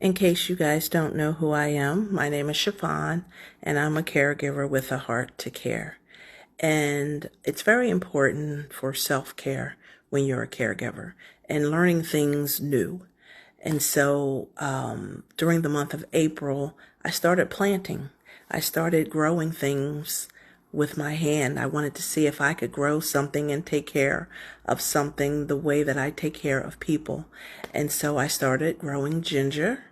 In case you guys don't know who I am, my name is Chiffon, and I'm a caregiver with a heart to care. And it's very important for self-care when you're a caregiver and learning things new. And so during the month of April, I started planting. I started growing things with my hand. I wanted to see if I could grow something and take care of something the way that I take care of people. And so I started growing ginger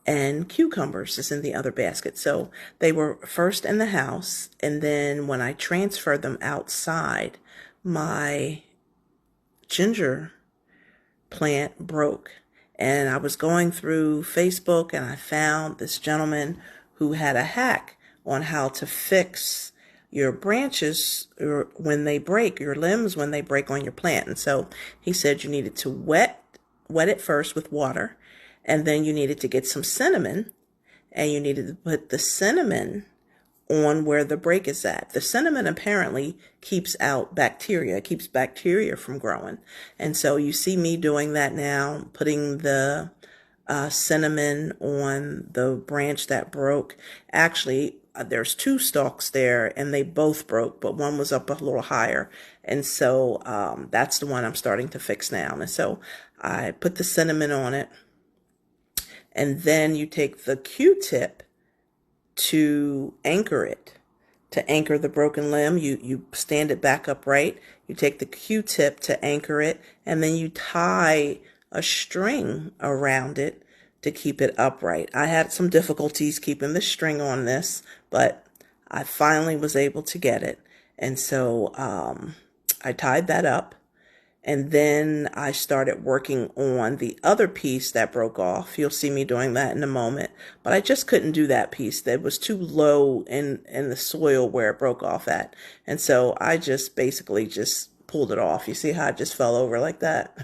and cucumbers is in the other basket. So they were first in the house, and then when I transferred them outside, my ginger plant broke. And I was going through Facebook and I found this gentleman who had a hack on how to fix your branches when they break, your limbs when they break on your plant. And so he said you needed to wet it first with water, and then you needed to get some cinnamon, and you needed to put the cinnamon on where the break is at. The cinnamon apparently keeps out bacteria, keeps bacteria from growing. And so you see me doing that now, putting the cinnamon on the branch that broke. Actually, there's two stalks there and they both broke, but one was up a little higher. And so that's the one I'm starting to fix now. And so I put the cinnamon on it, and then you take the Q-tip to anchor it. To anchor the broken limb, you stand it back upright. You take the Q-tip to anchor it, and then you tie a string around it to keep it upright. I had some difficulties keeping the string on this, but I finally was able to get it. And so I tied that up. And then I started working on the other piece that broke off. You'll see me doing that in a moment. But I just couldn't do that piece. That was too low in the soil where it broke off at. And so I just basically just pulled it off. You see how it just fell over like that?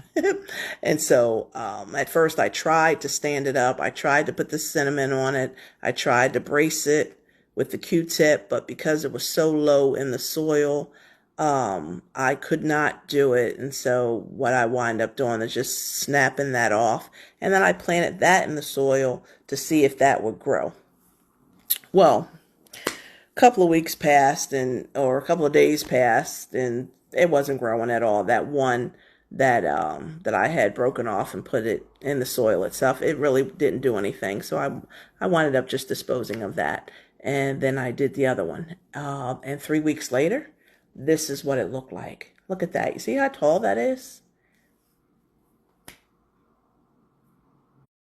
And so at first I tried to stand it up. I tried to put the cinnamon on it. I tried to brace it with the Q-tip. But because it was so low in the soil, I could not do it. And so what I wind up doing is just snapping that off. And then I planted that in the soil to see if that would grow. Well, a couple of weeks passed or a couple of days passed, and it wasn't growing at all. That one that I had broken off and put it in the soil itself, it really didn't do anything. So I wound up just disposing of that. And then I did the other one. And 3 weeks later, this is what it looked like. Look at that. You see how tall that is?